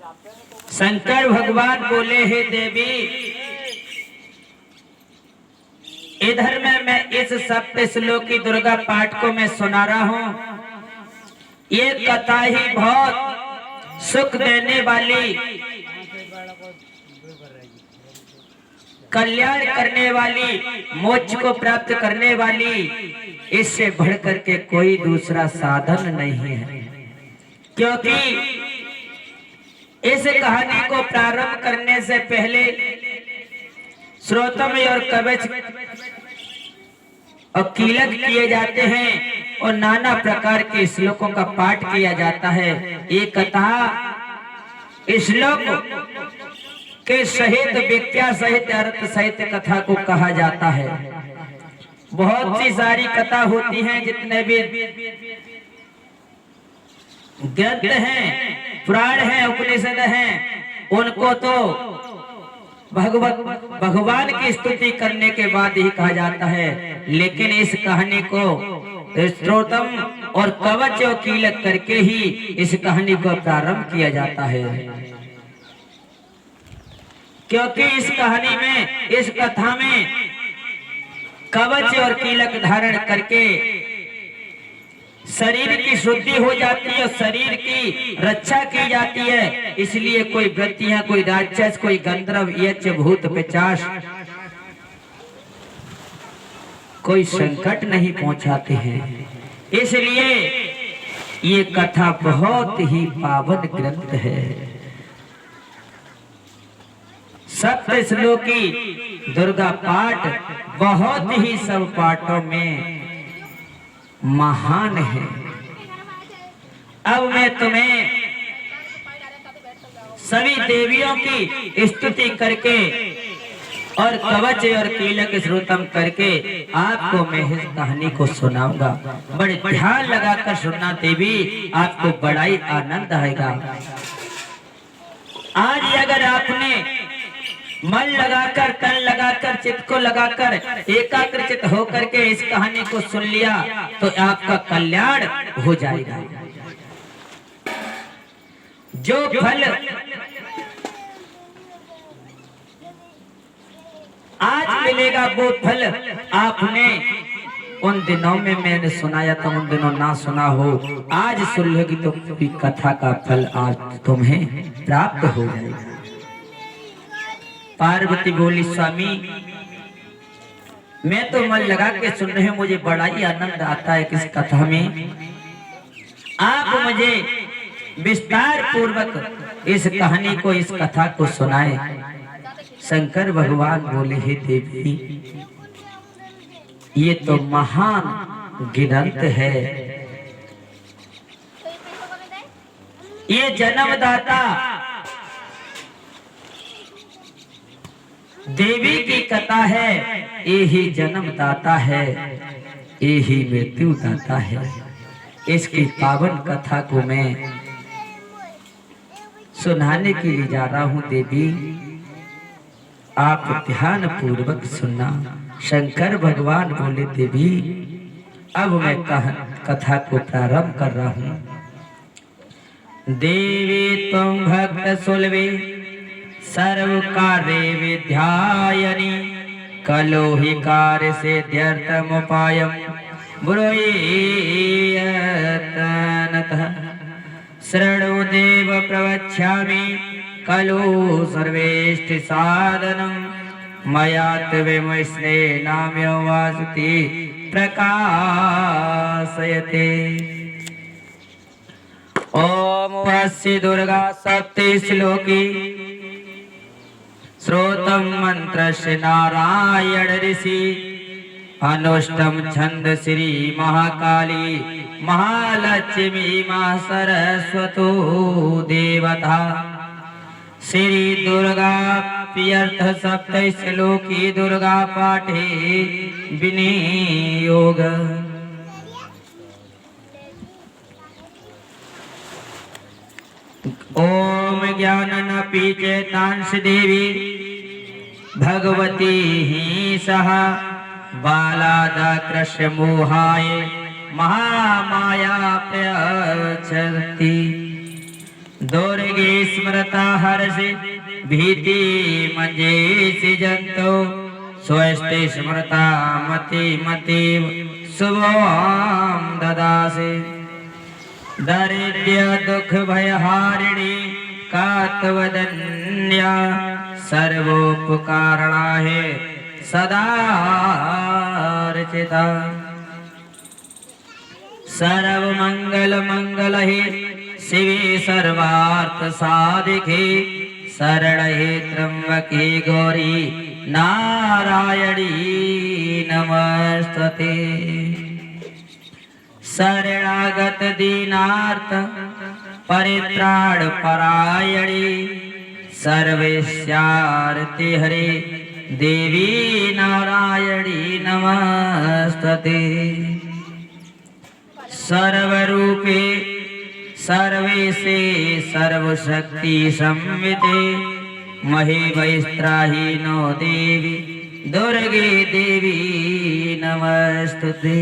शंकर भगवान बोले, हे देवी, इधर में मैं इस सप्त श्लोकी दुर्गा पाठ को मैं सुना रहा हूँ। ये कथा ही बहुत सुख देने वाली, कल्याण करने वाली, मोक्ष को प्राप्त करने वाली, इससे बढ़कर के कोई दूसरा साधन नहीं है। क्योंकि इस कहानी को प्रारंभ करने से पहले श्रोतम और कवच और कीलक किए जाते हैं और नाना प्रकार के श्लोकों का पाठ किया जाता है। ये कथा श्लोक के सहित, व्याख्या सहित, अर्थ सहित कथा को कहा जाता है। बहुत सी सारी कथा होती हैं, जितने भी ग्रंथ हैं, पुराण हैं, उपनिषद हैं, उनको तो भगवान की स्तुति करने के बाद ही कहा जाता है। लेकिन इस कहानी को श्रोतम और कवच और कीलक करके ही इस कहानी को प्रारंभ किया जाता है। क्योंकि इस कहानी में, इस कथा में कवच और कीलक धारण करके शरीर की शुद्धि हो जाती है और शरीर की रक्षा की जाती है। इसलिए कोई वृत्तियां, कोई राक्षस, कोई गंधर्व, यक्ष, भूत, पिशाच कोई संकट नहीं पहुंचाते हैं। इसलिए ये कथा बहुत ही पावन ग्रंथ है। सप्त श्लोकी दुर्गा पाठ बहुत ही सब पाठों में महान है। अब मैं तुम्हें सभी देवियों की स्तुति करके और कवच और कीलक श्रोतम करके आपको मैं इस कहानी को सुनाऊंगा। बड़े ध्यान लगाकर सुनना देवी, आपको बड़ा ही आनंद आएगा। आज अगर आपने मन लगाकर, तन लगाकर, चित्त को लगाकर, एकाग्रचित होकर के इस कहानी को सुन लिया तो आपका कल्याण हो जाएगा। जो फल आज मिलेगा वो फल आपने उन दिनों में मैंने सुनाया था, उन दिनों ना सुना हो, आज सुन लोगी तो कथा का फल आज तुम्हें प्राप्त हो जाएगा। पार्वती बोली, स्वामी मैं तो मन लगा के सुन रहे हूं, मुझे बड़ा ही आनंद आता है इस कथा में। आप मुझे विस्तार पूर्वक इस कहानी को, इस कथा को सुनाए। शंकर भगवान बोले, हे देवी, ये तो महान ग्रंथ है। ये जन्मदाता देवी की कथा है, ये ही जन्मदाता है, ये ही मृत्यु दाता है। इसकी पावन कथा को मैं सुनाने के लिए जा रहा हूं। देवी, आप ध्यान पूर्वक सुनना। शंकर भगवान बोले, देवी, अब मैं कथा को प्रारंभ कर रहा हूं। देवी तुम भक्त सुलभे सर्व कार्य विद्यायनी, कलो ही कार्य से द्यर्थम उपायम ब्रूयतनतः शरणो देव प्रवक्ष्यामि, कलो सर्वेष्टि साधनम मया त्वमेस्ने नाम्यो वासुति प्रकाशयते। ओम अस्य दुर्गा सप्ति श्लोकी श्रोतम मंत्रस्य नारायण ऋषि, अनुष्टम छंद श्री महाकाली महालक्ष्मी मां सरस्वतो देवता। श्री दुर्गा प्यर्थ सप्त श्लोकी दुर्गा पाठे विनियोग। ओम ज्ञाननपि चेतांश देवी भगवती ही सहा, बालादाकृष्य मोहाय महामाया प्रयच्छति। दुर्गे स्मृता हर्षि भीति मंजेसि जंतो स्वस्ति स्मृता मति मति शुभम ददासि दरिद्र दुख भयहारिणी कातवदन्या सर्वोपकारणा है सदा अर्चिता सर्व मंगल मंगल हे शिवे सर्वार्थ साधिके शरण हे त्र्यंबके गौरी नारायणी नमस्तते शरणागत दीनार्थ परित्राण परायणी सर्वेश्यार्ति हरे देवी नारायणी नमस्तते सर्वरूपे सर्वेशे सर्वशक्ति संविते महेवैस्त्राही नो देवी दुर्गे देवी नमस्तुते।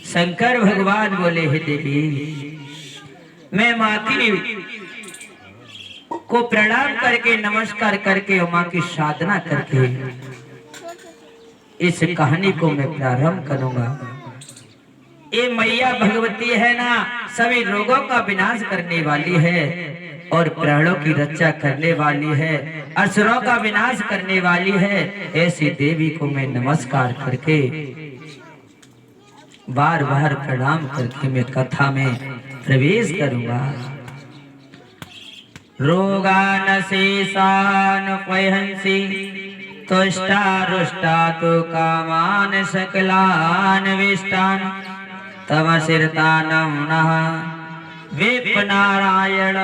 शंकर भगवान बोले, हे देवी, मैं माँ की को प्रणाम करके नमस्कार करके और माँ की साधना करके इस कहानी को मैं प्रारंभ करूंगा। ये मैया भगवती है ना, सभी रोगों का विनाश करने वाली है और प्राणों की रक्षा करने वाली है, असुरों का विनाश करने वाली है। ऐसी देवी को मैं नमस्कार करके बार बार प्रणाम करके मैं कथा में प्रवेश करूंगा। रोगान शेषान पयहंसि तुष्टा रुष्टा तो कामान सकलान विष्टान तमसिरतानं नः विप्नारायण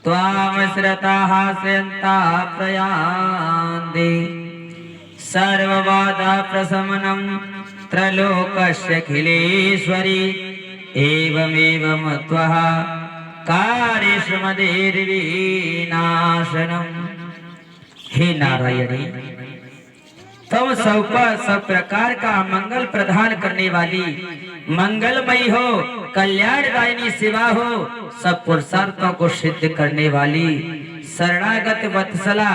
त्वां श्रताः स्यन्ता प्रयान्ति सर्वबाधा प्रशमनं त्रलोकस्य अखिलेश्वरी एवमेवं त्वः कार्यश्रमदेर्विनाशनम्। हे नारायणी, तुम सब प्रकार का मंगल प्रदान करने वाली, मंगलमयी हो, कल्याणदायिनी सेवा हो, सब पुरुषार्थों को सिद्ध करने वाली, शरणागत वत्सला,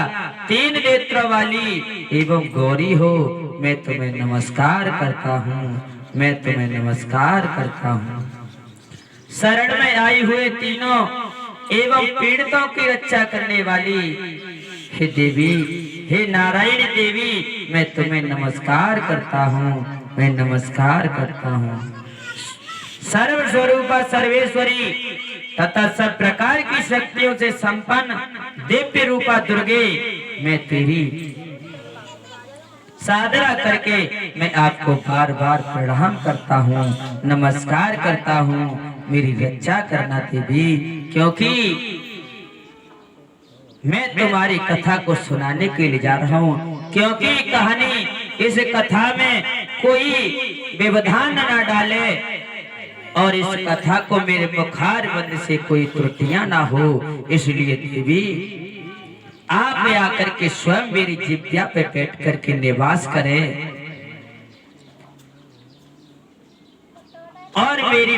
तीन नेत्रों वाली एवं गौरी हो। मैं तुम्हें नमस्कार करता हूँ, मैं तुम्हें नमस्कार करता हूँ। शरण में आई हुए तीनों एवं पीड़ितों की रक्षा करने वाली हे देवी, हे नारायण देवी, मैं तुम्हें नमस्कार करता हूँ, मैं नमस्कार करता हूँ। सर्व स्वरूपा सर्वेश्वरी तथा सब प्रकार की शक्तियों से संपन्न दिव्य रूपा दुर्गे, मैं तेरी साधना करके मैं आपको बार बार प्रणाम करता हूँ, नमस्कार करता हूँ। मेरी रक्षा करना देवी, क्योंकि मैं तुम्हारी कथा को सुनाने के लिए जा रहा हूँ। क्योंकि कहानी, इस कथा में कोई व्यवधान न डाले और इस कथा को मेरे बुखार बंद से कोई त्रुटियां ना हो, इसलिए देवी आप आकर के स्वयं मेरी जिब्या पे बैठ करके निवास करें और मेरी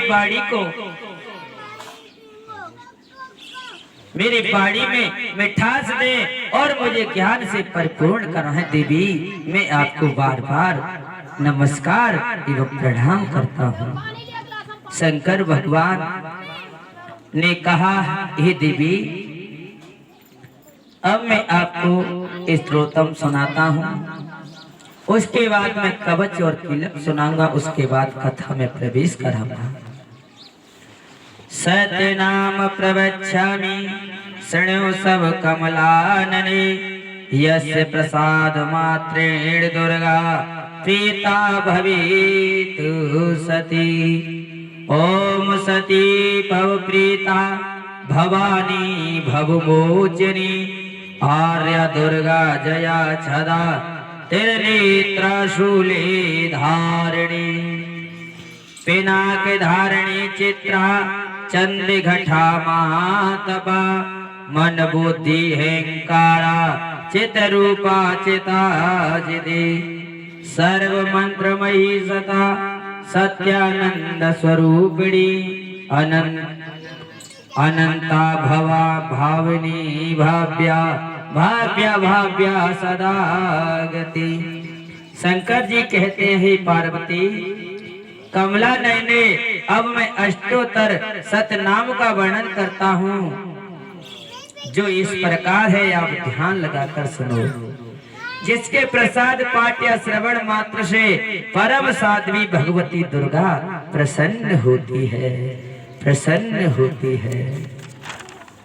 बाड़ी में मिठास दे और मुझे ज्ञान से परिपूर्ण कराएं। देवी, मैं आपको बार बार नमस्कार एवं प्रणाम करता हूँ। शंकर भगवान ने कहा, हे देवी, अब मैं आपको स्तोत्रम सुनाता हूँ, उसके बाद मैं कवच और किलक सुनाऊंगा, उसके बाद कथा में प्रवेश कराऊंगा। सत्य नाम प्रवक्ष्यामि शृणु सब कमलानने, यस्य प्रसाद मात्रेण दुर्गा प्रीता भवेतु सती। ओम सती भव प्रीता भवानी भवमोचनी, आर्या दुर्गा जया छदा तिर्नेत्रा शूले धारिणी। पिनाक धारिणी चित्रा चंद्र घटा महातपा, मन बुद्धि अहंकारा चित रूपा चिता जिदे। सर्व मंत्रमयी सता सत्यानंद स्वरूपिणी, अनंता भवा भावनी भाव्या भाव्या भाव्या सदा गति। शंकर जी कहते हैं हे पार्वती, कमला नयने अब मैं अष्टोत्तर सतनाम का वर्णन करता हूँ, जो इस प्रकार है, आप ध्यान लगाकर सुनो। जिसके प्रसाद पाठ या श्रवण मात्र से परम साध्वी भगवती दुर्गा प्रसन्न होती है, प्रसन्न होती है।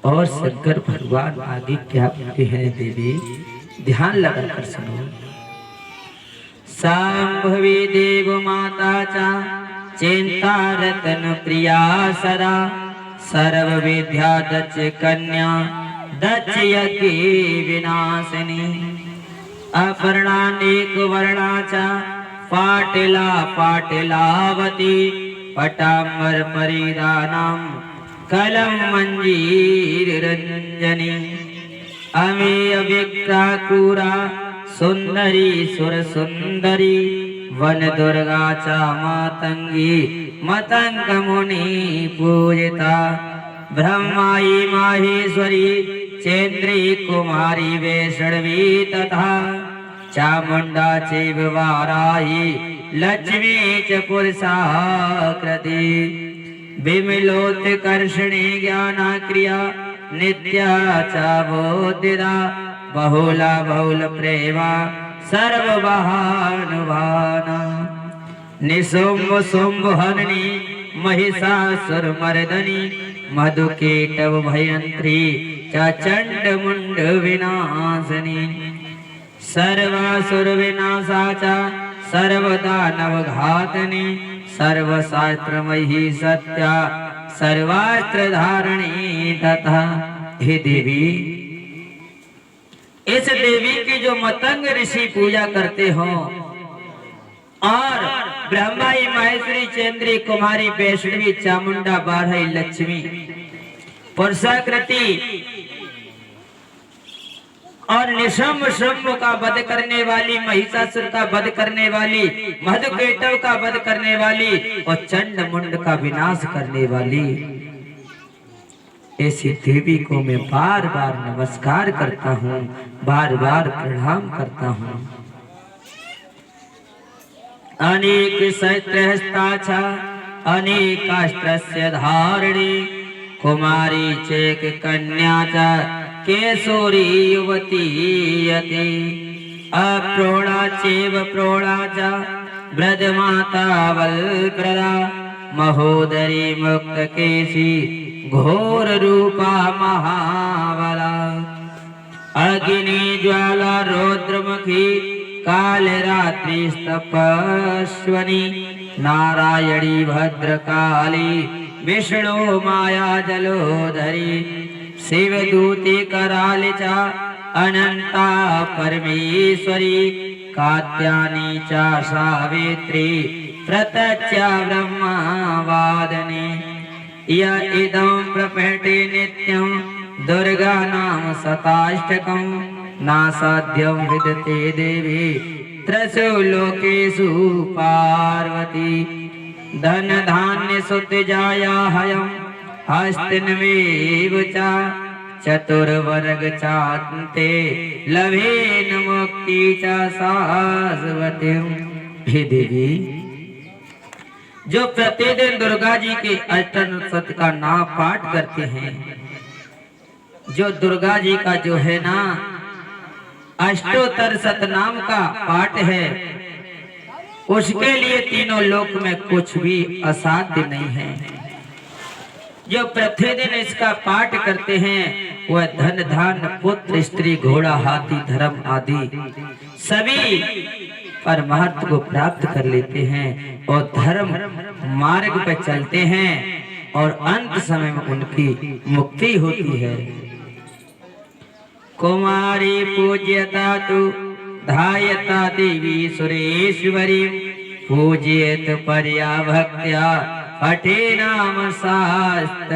और शंकर भगवान आगे क्या कहते हैं देवी, ध्यान लगाकर सुनो। सांभवी देव माता चा चिंता रतन प्रिया सदा, सर्व विद्या दच कन्या दच यज्ञ विनाशिनी, अपर्णानेक वर्णाचा पाटिला पाटिलावती, पटाम्बर परिधानम कलम मंजीर रंजनी, अमेय विक्राकुरा सुंदरी सुर सुंदरी, वन दुर्गा चा मातंगी मतंग मुनि पूजिता, ब्रह्माई माहेश्वरी चेन्द्री कुमारी वैष्णवी तथा, चामुंडा चैव वाराही लक्ष्मी च पुरुषाकृति, विमलोत्कर्षणी ज्ञाना क्रिया नित्या च बोधिदा, बहुला बहुल प्रेमा सर्वभानुभाना, निशुंभ शुंभ हननी महिषासुर मर्दनी, मधुकेटव भयंत्री च चंड मुंड विनाशनी, सर्वासुर विनाशा च सर्वदानव घातनी, सर्वशास्त्रमयी सत्या सर्वास्त्र धारणी तथा। हे देवी, इस देवी की जो मतंग ऋषि पूजा करते हो, और ब्रह्माई माहेश्वरी चंद्री कुमारी वैष्णवी चामुंडा बारही लक्ष्मी पुरुषाकृति और निशंभ शंभ का वध करने वाली, महिषासुर का वध करने वाली, मधुकेटव का वध करने वाली और चंड मुंड का विनाश करने वाली, ऐसी देवी को मैं बार बार नमस्कार करता हूँ, बार बार प्रणाम करता हूँ। अनेक सहस्त्रहस्ता अनेकास्त्रस्य धारिणी, कुमारी चेक कन्या च केशोरी युवती यति, अप्रोणा चैव प्रोणा च ब्रजमाता वल्प्रदा, महोदरी मुक्त केशी घोर रूपा महाबला, अग्नि ज्वाला रौद्रमुखी काल रात्रि तपस्वनी, नारायणी भद्रकाली विष्णु माया जलोधरी, शिवदूती कराली च अनंता परमेश्वरी, कात्यायनी च सावित्री प्रत्यक्षा ब्रह्मवादिनी, य इदं प्रपठे नित्यं दुर्गा नाम शताष्टकं, नासाध्यं विदते देवी त्रसु लोकेषु पार्वती, धन धान्य सुत जाया हयं हस्तिनमेव च, चतुर्वर्ग चान्ते लभेन मुक्ति च शाश्वतीं। हे देवी, जो प्रतिदिन दुर्गा जी के अष्टोत्तर का नाम पाठ करते हैं, जो दुर्गा जी का जो है ना अष्टोत्तर सतनाम का पाठ है, उसके लिए तीनों लोक में कुछ भी असाध्य नहीं है। जो प्रतिदिन इसका पाठ करते हैं वह धन धान्य पुत्र स्त्री घोड़ा हाथी धर्म आदि सभी परमार्थ को प्राप्त कर लेते हैं और धर्म मार्ग पर चलते हैं और अंत समय में उनकी मुक्ति होती है। कुमारी पूज्यता तु धायता देवी सुरेश्वरी, पूज्येत पर्या भक्त्या पठे नाम शास्त्रतकम्,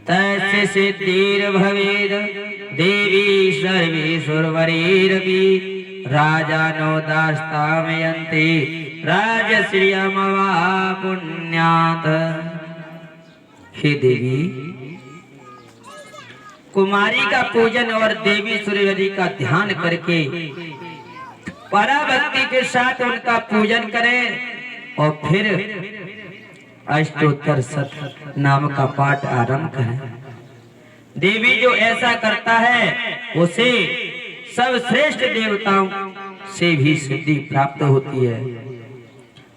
तस्य सिद्धिर्भवेद् देवी सर्वेश्वरवरेरपि, राजानो दास्तामयन्ति राजश्रियमवा पुण्यात्। हे देवी, कुमारी का पूजन और देवी सूर्यवती का ध्यान करके पराभक्ति के साथ उनका पूजन करें और फिर अष्टोत्तर शत नाम का पाठ आरंभ करें। देवी जो ऐसा करता है उसे सब श्रेष्ठ देवताओं से भी सिद्धि प्राप्त होती है।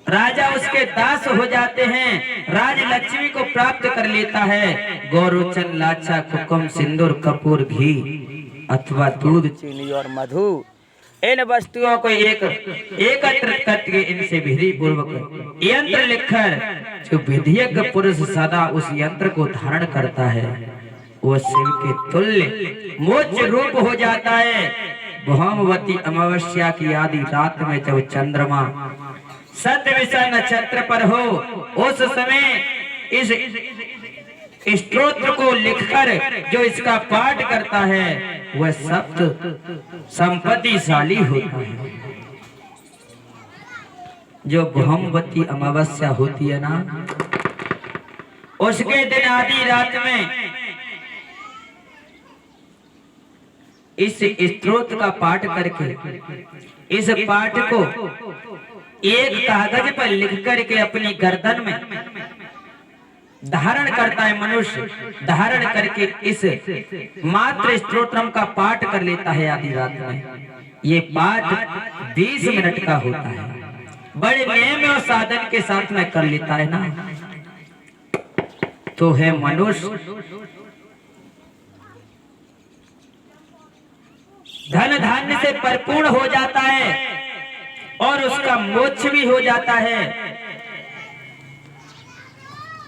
राजा उसके दास हो जाते हैं, राज लक्ष्मी को प्राप्त कर लेता है। गौरोचन, लाचा, कुकुम, सिंदूर, कपूर, घी अथवा दूध, चीनी और मधु, इन वस्तुओं को एकत्रित करके इनसे विधि पूर्वक यंत्र लिखकर जो विधियक पुरुष सदा उस यंत्र को धारण करता है वो शिव के तुल्य मोक्ष रूप हो जाता है। भौमवती अमावस्या की आदि रात में जब चंद्रमा सतविषा नक्षत्र पर हो उस समय इस स्तोत्र को लिखकर जो इसका पाठ करता है वह सप्त संपत्तिशाली होता है। जो भौमवती अमावस्या होती है ना, उसके दिन आधी रात में इस स्तोत्र का पाठ करके इस पाठ को एक कागज पर लिख करके अपनी गर्दन में धारण करता है। मनुष्य धारण करके इस मात्र स्तोत्रम का पाठ कर लेता है आधी रात में। ये पाठ 20 मिनट का होता है। बड़े नियम और साधन के साथ में कर लेता है ना, तो है मनुष्य धन धान्य से परिपूर्ण हो जाता है और उसका मोक्ष भी हो जाता है।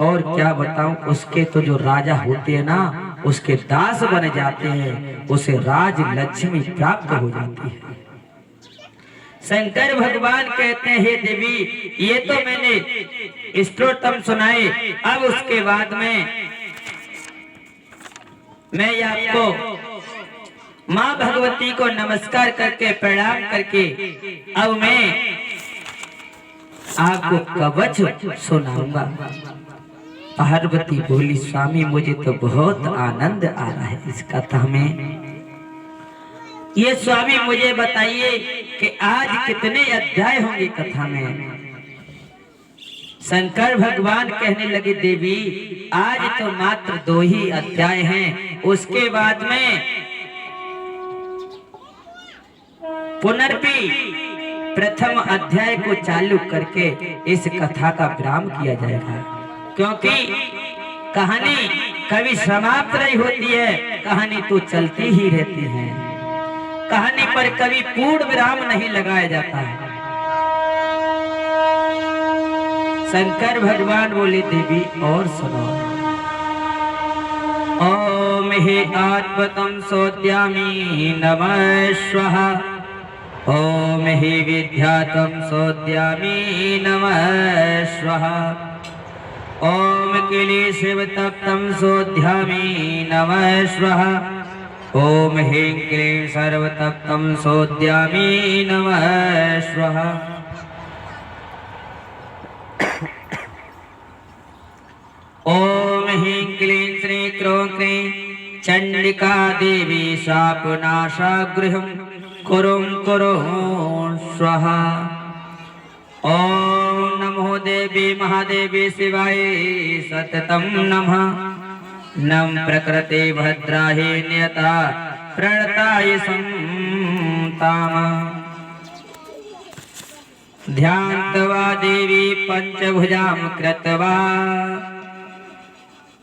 और क्या बताऊं, उसके तो जो राजा होते हैं ना उसके दास बन जाते हैं, उसे राज लक्ष्मी प्राप्त हो जाती है। शंकर भगवान कहते हैं, हे देवी, ये तो मैंने स्तोत्रम सुनाए, अब उसके बाद में मैं आपको माँ भगवती को नमस्कार करके प्रणाम करके अब मैं आपको कवच सुनाऊंगा। पार्वती बोली, स्वामी मुझे तो बहुत आनंद आ रहा है इस कथा में। ये स्वामी मुझे बताइए कि आज कितने अध्याय होंगे कथा में। शंकर भगवान कहने लगे, देवी आज तो मात्र 2 ही अध्याय हैं, उसके बाद में पुनर्पि प्रथम अध्याय को चालू करके इस कथा का विराम किया जाएगा। क्योंकि कहानी कभी समाप्त नहीं होती है, कहानी तो चलती ही रहती है। कहानी पर कभी पूर्ण विराम नहीं लगाया जाता है। शंकर भगवान बोले, देवी और सुनो। ओम हे आत्मतम सोद्यामी नमः स्वाहा। ओम हे विद्यातम सोद्यामी नमः स्वाहा। ओम क्लेशव तप्तम सोद्यामी नमः स्वाहा। ओम ह्रीं क्लीं सर्वतप्तं सोद्यामी नमः स्वाहा। ओम ह्रीं क्लीं श्रीं क्रों क्रीं चंडिका देवी शापनाशा गृहं कुरुं कुरुं स्वाहा। ओम नमो देवी महादेवी शिवाय सततं नमः। नम प्रकृते भद्राहे नियता प्रणताय संताम। ध्यान्तवा देवी पंचभुजां कृत्वा।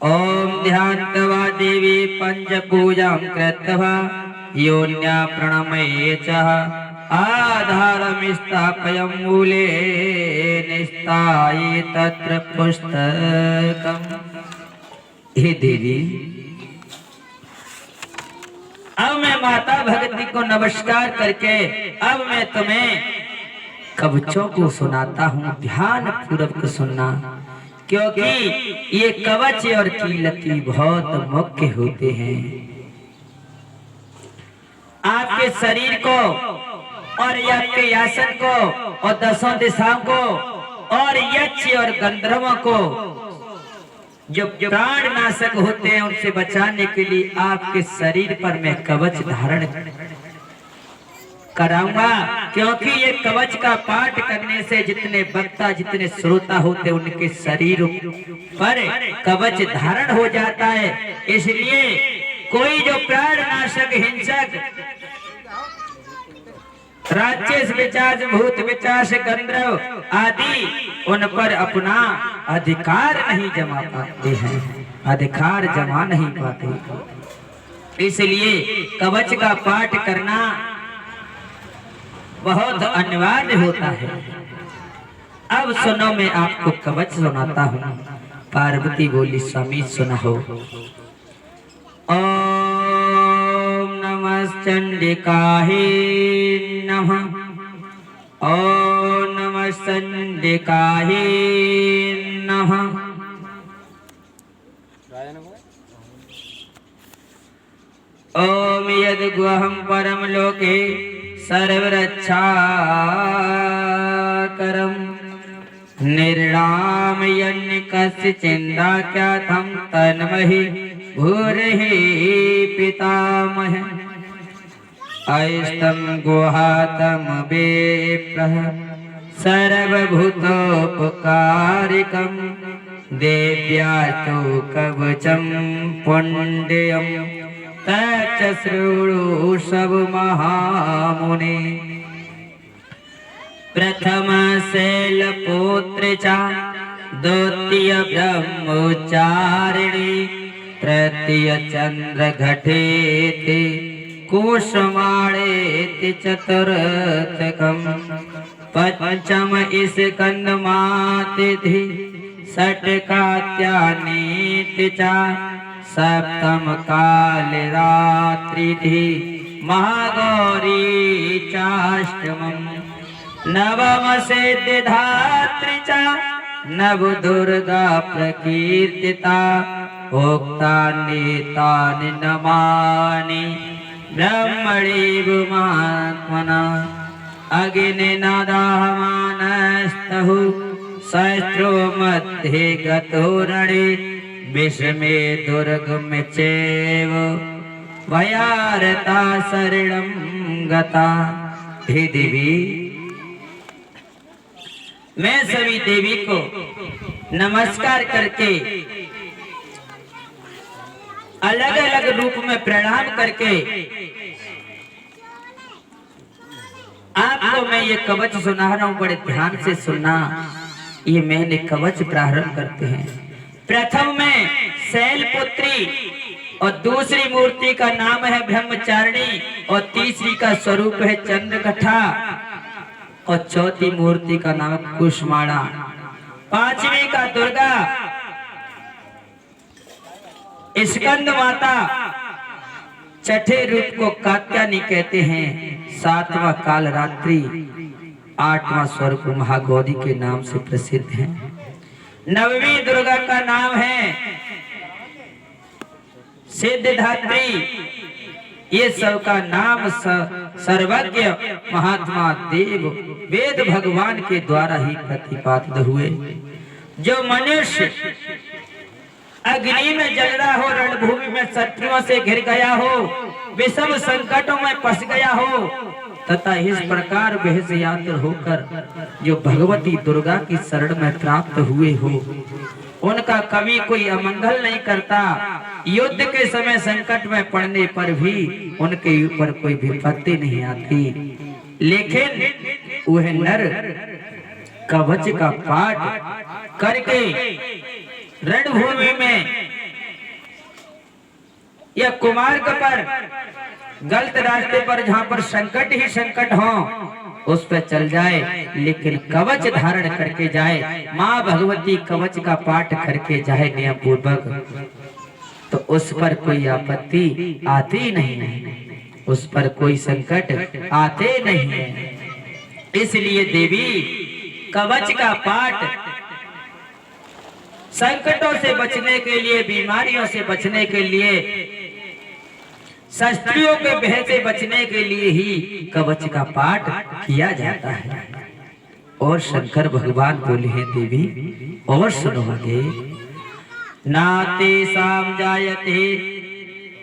ओम ध्यान्तवा देवी पंचपूजां कृत्वा योन्या प्रणमये च आधारं स्थापयं मूले निस्ताय तत्र पुस्तकम्। हे देवी, अब मैं माता भगवती को नमस्कार करके अब मैं तुम्हें कवचों को सुनाता हूँ। ध्यान पूर्वक सुनना, क्योंकि ये कवच और कीलकी बहुत मुख्य होते हैं। आपके शरीर को और यज्ञ के आसन को और 10 दिशाओं को और यक्ष और गंधर्वों को जो प्राण नाशक होते हैं उनसे बचाने के लिए आपके शरीर पर मैं कवच धारण कराऊंगा, क्योंकि ये कवच का पाठ करने से जितने वक्ता जितने श्रोता होते उनके शरीर पर कवच धारण हो जाता है। इसलिए कोई जो प्राण नाशक हिंसक राक्षस पिशाच भूत पिशाच गंधर्व आदि उन पर अपना अधिकार नहीं जमा पाते हैं, अधिकार जमा नहीं पाते। इसलिए कवच का पाठ करना बहुत अनिवार्य होता है। अब सुनो, मैं आपको कवच सुनाता हूँ। पार्वती बोली स्वामी सुना हो। ओम नमः चंडिकाहे नमः, ओम नमः चंडिकाहे नमः। ओम यद्गुहं परम लोके सर्वरक्षाकरं निर्णाम यन्य कस्य चिन्ताख्यातं तन्महि भूरिहि पितामह। ऐस्तं गुहातं विप्रः सर्वभूतोपकारकं देव्या तु कवचं पुण्यं तच्च शृणु सब महामुने। प्रथम शैलपुत्र च द्वितीय ब्रह्मचारिणी तृतीय चंद्रघटेति कुसुमाणेति चतुर्थकम् पंचम स्कंदमातिथि षट्कात्यानीति च सप्तम कालरात्रिधि महागौरी चाष्टमम् नवम सिद्धिदात्री च नव दुर्गा प्रकीर्तिता भोक्तानि तानि नमानि ब्रह्मणि महात्मना। अग्निनादाहमानस्तहु सहस्रो मध्ये गतो रणे विषमे दुर्गमे चैव भयारता शरणं गता। हे देवी, मैं सभी देवी को नमस्कार करके अलग अलग रूप में प्रणाम करके आपको मैं ये कवच सुना रहा हूं। बड़े ध्यान से सुनना। ये मैंने कवच प्रारंभ करते हैं। प्रथम में शैलपुत्री और दूसरी मूर्ति का नाम है ब्रह्मचारिणी और तीसरी का स्वरूप है चंद्रघटा और चौथी मूर्ति का नाम है कुसुमाड़ा। पांचवी का दुर्गा स्कंद माता, छठे रूप को कात्यायनी कहते हैं, सातवां कालरात्रि, आठवां स्वरूप महागौरी के नाम से प्रसिद्ध है। नववीं दुर्गा का नाम है सिद्धिदात्री। ये सबका नाम सर्वज्ञ महात्मा देव वेद भगवान के द्वारा ही प्रतिपादित हुए। जो मनुष्य अग्नि में जल रहा हो, रणभूमि में शत्रुओं से घिर गया हो, विषम संकटों में फंस गया हो तथा इस प्रकार बेहस यात्र होकर जो भगवती दुर्गा की शरण में प्राप्त हुए हो, उनका कभी कोई अमंगल नहीं करता। युद्ध के समय संकट में पड़ने पर भी उनके ऊपर कोई विपत्ति नहीं आती। लेकिन वह नर कवच का पाठ करके रणभूमि में या कुमार्ग पर गलत रास्ते पर जहां पर संकट ही संकट हो उस पर चल जाए, लेकिन कवच धारण करके जाए, माँ भगवती कवच का पाठ करके जाए नियम पूर्वक, तो उस पर कोई आपत्ति आती नहीं है, उस पर कोई संकट आते नहीं है। इसलिए देवी कवच का पाठ संकटों से बचने के लिए, बीमारियों से बचने के लिए शस्त्रियों के भय से बचने के लिए ही कवच का पाठ किया जाता है। और शंकर भगवान बोले हैं देवी और सुनो आगे, नाते साम जायते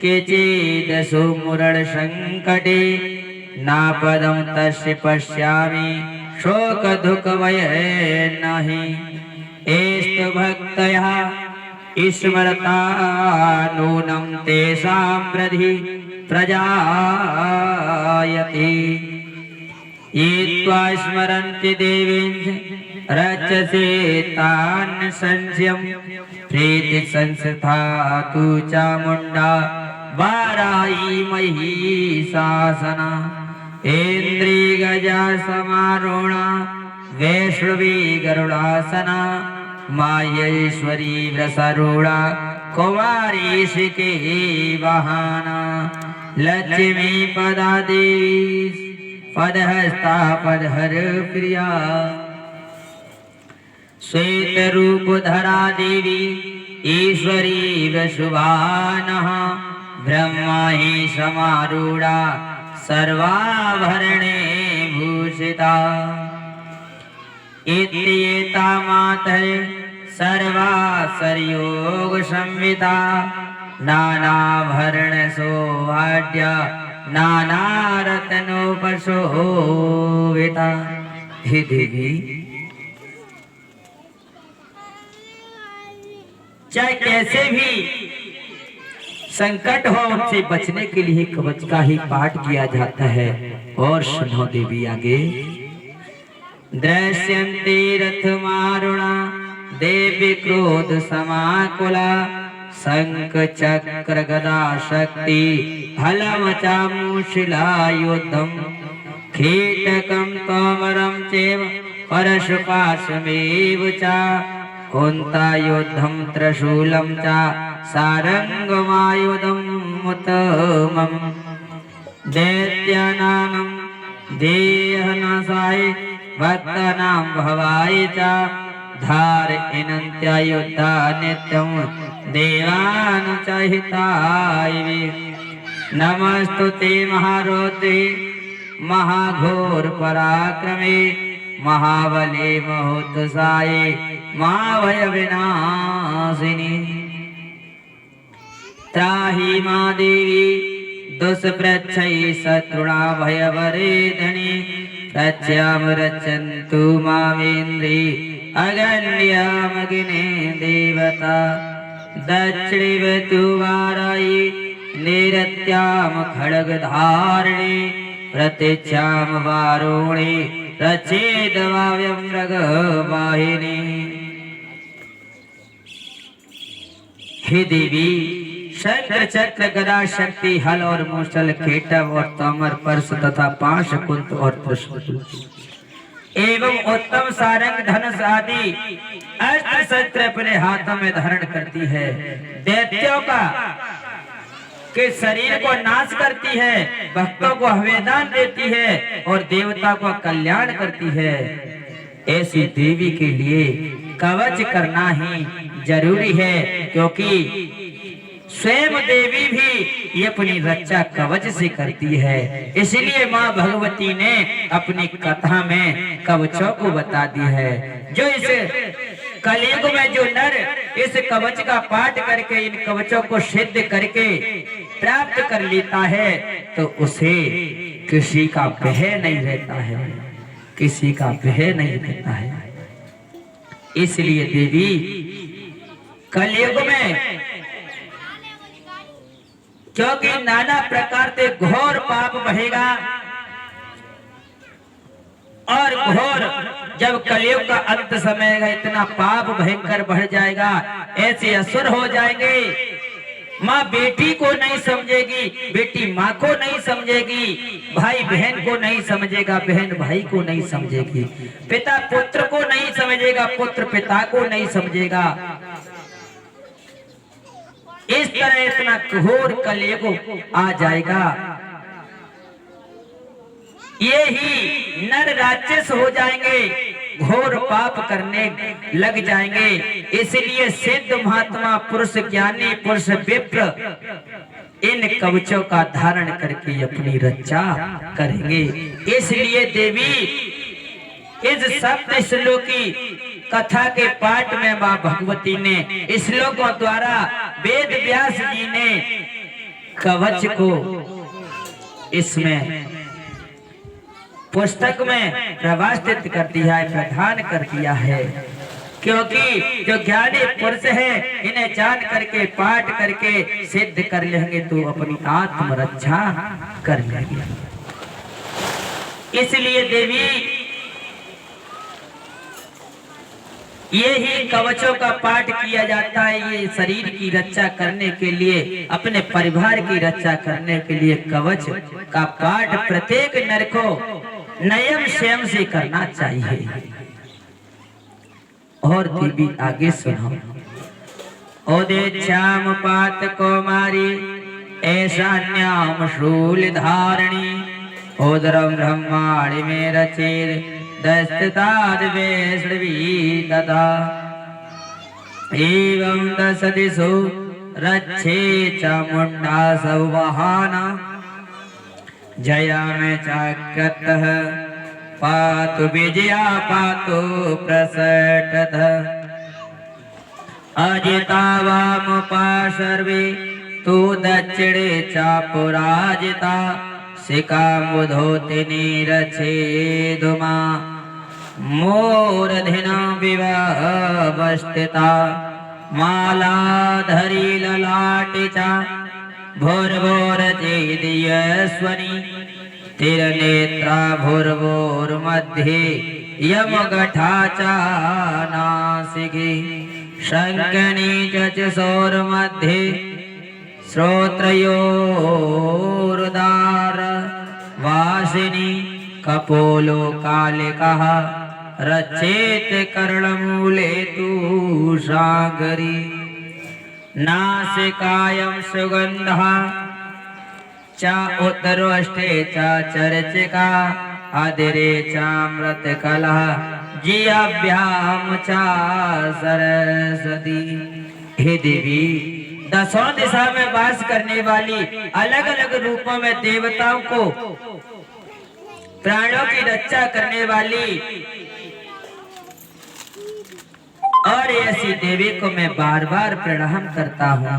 केचिदसु मुरण संकटे ना पदम तस्य पश्यामि शोक दुख भय नहि एस्तु भक्तया स्मरता नूनं तेषां वृद्धि प्रजायते ये त्वा स्मरन्ति देवीं रचसे तान् संशयं प्रीति संस्था तु चामुण्डा वाराही महिषासना इंद्री गजा समारोणा वैष्णवी गरुड़ासना माहेश्वरी वृषारूढ़ा कुमारी शिके वाहना लक्ष्मी पदा देवी पदहस्ता पदहर प्रिया श्वेत रूप धरा देवी ईश्वरी वृषभानः ब्रह्मा ही समारूढ़ा सर्वाभरणे भूषिता इत्येता मातः सर्वासर्योग संविता नानाभरण सौभाग्य नाना रत्नोपशोभिता। हे देवी, चाहे कैसे भी संकट हो उनसे बचने के लिए कवच का ही पाठ किया जाता है। और सुनो देवी आगे, दृश्यन्ते रथमारुणा देवी क्रोध समाकुला शंख चक्र गदा शक्ति हलम चामुशिलायुधम कीटकम तोमरम चैव परशुपाशमेव चा कुंतायुधम त्रिशूलम चा सारंगमायुधम उत्तमम दैत्यानां देहनाशाय भक्तानां भवाय च धार इनन्त्यायुधा नित्यं देवान् च हिताय। नमस्तुते महारौद्रे महाघोर पराक्रमे महाबले महोत्साये महाभय विनाशिनी त्राहि मां देवी दुष्प्रच्छै शत्रुणा भयवरेधनि रच्याम रचन्तु मामेन्द्रे अगण्यमग्ने देवता दक्षिणेवतु वारायि निरत्याम खड्गधारिणे प्रतीक्षाम वारुणे रचेदवाव्यं मृगवाहिनी। हे देवी, शंकर चक्र गदा शक्ति हल और मूसल खेटव और तमर परस तथा पाश कुंत और त्रिशूल एवं उत्तम सारंग धनुष आदि अस्त्र शस्त्र अपने हाथों में धारण करती है। दैत्यों का के शरीर को नाश करती है, भक्तों को अभयदान देती है और देवता को कल्याण करती है। ऐसी देवी के लिए कवच करना ही जरूरी है, क्योंकि स्वयं देवी भी ये अपनी रक्षा कवच से करती है। इसलिए माँ भगवती ने अपनी कथा में कवचों को बता दी है। जो इस कलयुग में जो नर इस कवच का पाठ करके इन कवचों को सिद्ध करके प्राप्त कर लेता है तो उसे किसी का भय नहीं रहता है, किसी का भय नहीं रहता है। इसलिए देवी कलयुग में, क्योंकि नाना प्रकार से घोर पाप बढ़ेगा और घोर जब कलयुग का अंत समय है इतना पाप भयंकर बढ़ जाएगा, ऐसे असुर हो जाएंगे। माँ बेटी को नहीं समझेगी, बेटी माँ को नहीं समझेगी, भाई बहन को नहीं समझेगा, बहन भाई को नहीं समझेगी, पिता पुत्र को नहीं समझेगा, पुत्र पिता को नहीं समझेगा। इस तरह इतना घोर कलयुग आ जाएगा। ये ही नर राक्षस हो जाएंगे, घोर पाप करने लग जाएंगे। इसलिए सिद्ध महात्मा पुरुष, ज्ञानी पुरुष, विप्र इन कवचों का धारण करके अपनी रक्षा करेंगे। इसलिए देवी इस सप्त श्लोकी कथा के पाठ में मां भगवती ने श्लोकों द्वारा वेद व्यास जी ने कवच को इसमें पुस्तक में प्रवासित कर दिया है, प्रदान कर दिया है। क्योंकि जो ज्ञानी पुरुष है इन्हें जान करके पाठ करके सिद्ध कर लेंगे तो अपनी आत्मरक्षा कर लेंगे। इसलिए देवी ये ही कवचों का पाठ किया जाता है। ये शरीर की रक्षा करने के लिए, अपने परिवार की रक्षा करने के लिए कवच का पाठ प्रत्येक नर को नियम स्वयं से करना चाहिए। और देवी आगे सुनो। ओदे श्याम पात कौमारी ऐसा न्याम शूल धारणी ओदरम ब्रह्माणि में रचेर दस्तताद वैष्णवी तथा एवं दश दिशो रक्षे चामुंडा सौवाहाना जया में चाकृतः पातु विजया पातु प्रसटतः अजिता वामुपा सर्वे तु दक्षिणे चापुराजिता शिकामुधोति नीरछेदुमा मोरधिना विवस्थिता मालाधरी ललाटे च भोर्भोरचेदयस्वनि तिरनेत्रा भोर्भोर्मध्ये यमगठा च नासिके शङ्कनी च सौर्मध्ये श्रोत्रयोरुदार वासिनी कपोलो कालिकः रचेत कर्णमूले तु सागरी नासिकायं सुगन्धः च उत्तरोष्ठे च चर्चिका अदिरे चामृतकलः जिह्वाभ्यां च सरस्वती। हे देवी, दसों दिशा में वास करने वाली, अलग अलग रूपों में देवताओं को प्राणों की रक्षा करने वाली और ऐसी देवी को मैं बार बार प्रणाम करता हूँ।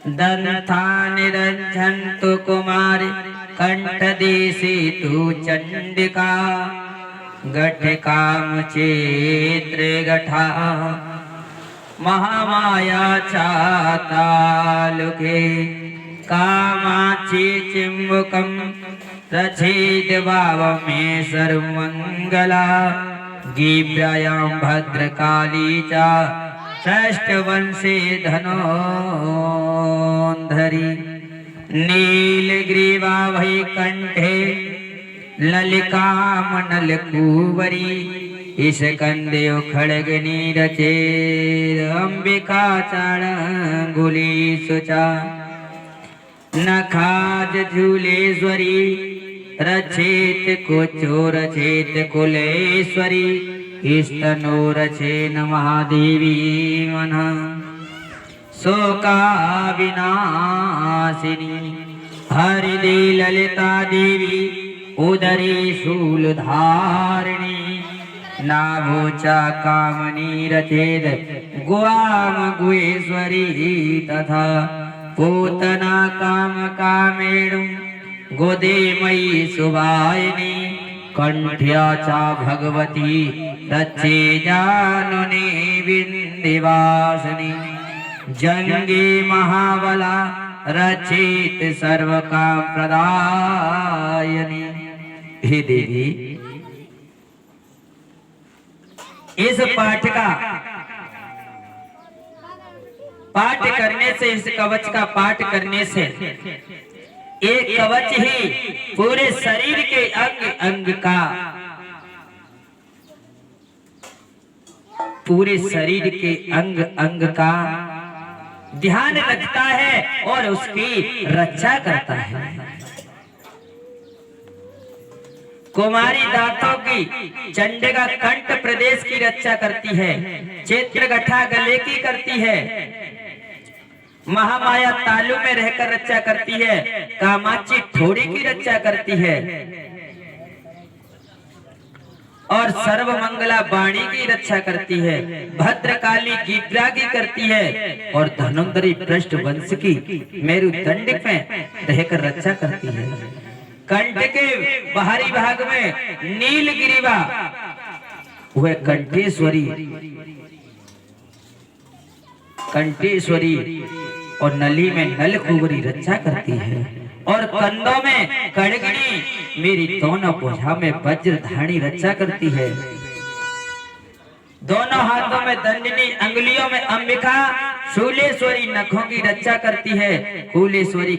दंता निरंजन्तु कुमारी कंठ देशी तु चंडिका गठिकाम चेत्रे गठा महामाया चातालुके कामाक्षी चिम्बुकं रचेत वावमे सर्वमंगला गीव्यायां भद्रकाली च षष्ठवंशे धनोन्धरी नीलग्रीवा वैकण्ठे ललिकामनलकुवरी ईशकन्देव खड्गनी रचेद अंबिका चाणंगुली सुचा नखाज झूलेश्वरी रचेत कुचो रचेत कुलेश्वरी स्तनो रचेन महादेवी मन शोका विनाशिनी हरिदे ललिता देवी उदरी शूलधारिणी नाभोचा कामनी रचेद गुआम गुहेश्वरी तथा पूतना काम कामेणु गोदे मयि सुवायिनी कंठ्या चा भगवती रचे जानुनी विंध्यवासिनी जंगे महाबला रचित सर्व काम प्रदायिनी। हे देवी, इस पाठ का पाठ करने से, इस कवच का पाठ करने से एक कवच ही पूरे शरीर के अंग अंग का, पूरे शरीर के अंग अंग का ध्यान रखता है और उसकी रक्षा करता है। कुमारी दांतों की, चंडिका कंठ प्रदेश की रक्षा करती है, चेत्रगठा गले की करती है, महामाया तालु में रहकर रक्षा करती है, कामाक्षी थोड़ी की रक्षा करती है, और सर्व मंगला वाणी की रक्षा करती है, भद्रकाली गिद्रा की करती है, और धनुंधरी पृष्ठ वंश की मेरुदंड में रहकर रक्षा करती है। कंठ के बाहरी भाग में नीलगिरीवा वह कंठेश्वरी और नली में नलकुबरी रक्षा करती है, और कंधों में कड़गनी मेरी दोनों भुजा में वज्रधानी रक्षा करती है। दोनों हाथों में दंडनी, अंगुलियों में अंबिका, शूलेश्वरी नखों की रक्षा करती है। कुलेश्वरी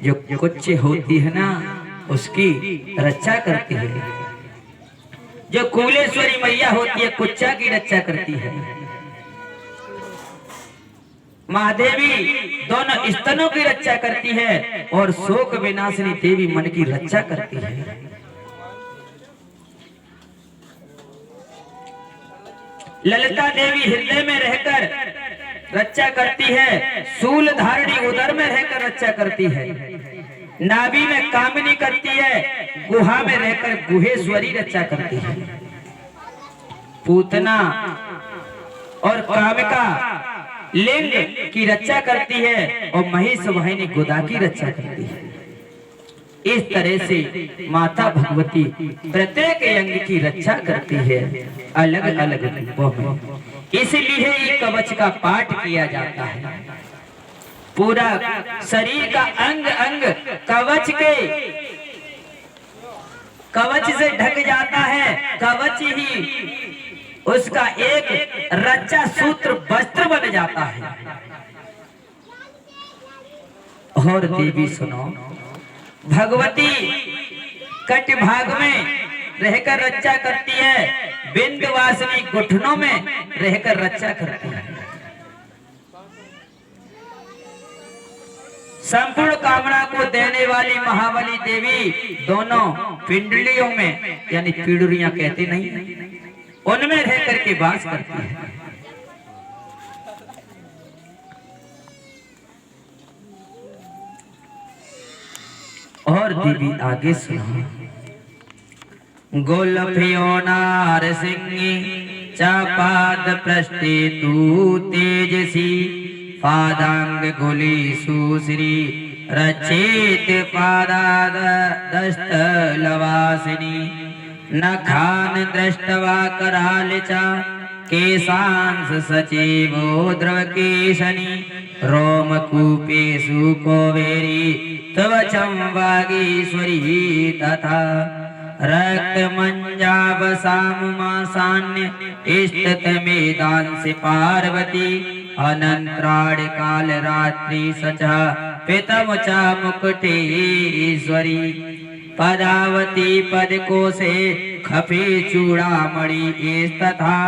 जो कुछ होती है ना उसकी रक्षा करती है। जो कुलेश्वरी मैया होती है कुच्चा की रक्षा करती है। महादेवी दोनों स्तनों की रक्षा करती है, और शोक विनाशिनी देवी मन की रक्षा करती है। ललिता देवी हृदय में रहकर रक्षा करती है, शूल धारणी उदर में रहकर रक्षा करती है, नाभि में कामिनी करती है, गुहा में रहकर गुहेश्वरी रक्षा करती है। पूतना और कामिका लिंग की रक्षा करती है, और महेश वाहिनी गोदा की रक्षा करती है। इस तरह से माता भगवती प्रत्येक अंग की रक्षा करती है अलग अलग रूपों में। इसलिए ये कवच का पाठ किया जाता है। पूरा शरीर का अंग अंग कवच से ढक जाता है। कवच ही उसका एक रक्षा सूत्र वस्त्र बन जाता है। और देवी सुनो, भगवती कट भाग में रहकर रक्षा करती है, बिंदवासिनी घुटनों में रहकर रक्षा करती है। संपूर्ण कामना को देने वाली महाबली देवी दोनों पिंडलियों में, यानी पीड़ुरियां कहते नहीं, उनमें रह करके वास करती है। और देवी आगे सुना, गोलफियो नार सिंही चापाद पृष्ठे तू तेजसी, पादांग गोली सुश्री रचेत पादाद दस्त लवासिनी, नखान दृष्टवा करालिचा केशांश सचिवो द्रव केशनी, रोमकूपेषु कोवेरी त्वचं वागीश्वरी तथा, रक्तमंजावसामुमासान्य इष्टतमेदांसि पार्वती, अनंतराणि काल रात्रि सचा पितमुचा मुकुटेश्वरी, पदावती पदकोशे खपे चूड़ामणि तथा,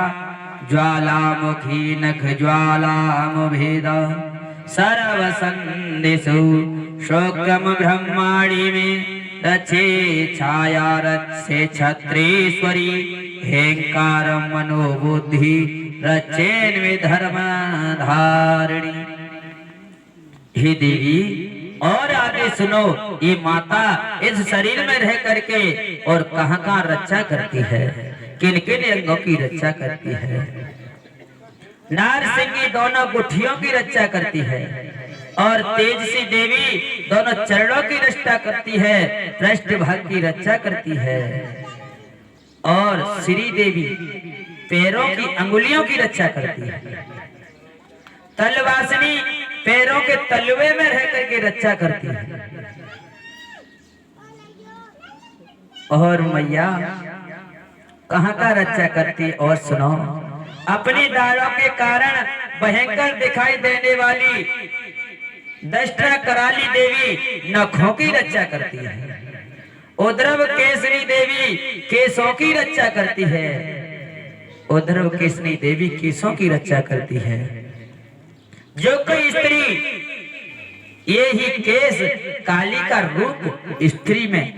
ज्वालामुखी नख ज्वालामुभेद सर्वसन्दिषु शोकम ब्रह्माणि में रचे छाया रचे छत्रेश्वरी, हेंकार मनोबुद्धि रचेन्वि धर्म धारिणी। हे देवी, और आगे सुनो, ये माता इस शरीर में रह करके और कहां कहां रक्षा करती है, किन किन अंगों की रक्षा करती है। नारसिंगी दोनों गुठियों की रक्षा करती है, और तेजसी देवी दोनों चरणों की रक्षा करती है, पृष्ठ भाग की रक्षा करती है, और श्री देवी पैरों की अंगुलियों की रक्षा करती है। तलवासिनी पैरों के तलवे में रह करके रक्षा करती है। और मैया कहां का रक्षा करती, और सुनो, अपनी दाढ़ों के कारण भयंकर दिखाई देने वाली दष्टा कराली देवी नखों की रक्षा करती है। उद्रव केसरी देवी केशों की रक्षा करती है। उद्रव केसरी देवी केशों की रक्षा करती है। जो कोई स्त्री ये ही केस काली का रूप स्त्री में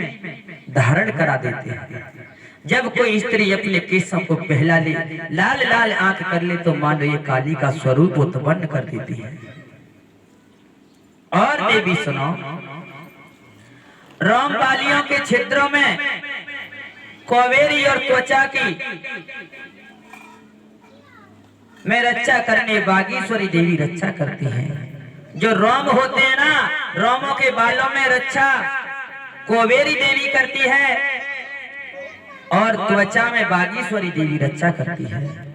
धारण करा देते हैं। जब कोई स्त्री अपने केशों को पहला ले, लाल लाल आंख कर ले, तो मान लो ये काली का स्वरूप उत्पन्न कर देती है। और देवी सुनो, रोम बालियों के क्षेत्रों में कावेरी और त्वचा की में रक्षा करने बागेश्वरी देवी रक्षा करती हैं। जो रोम होते हैं ना, रोमों के बालों में रक्षा कावेरी देवी करती है और त्वचा में बागेश्वरी देवी रक्षा करती है।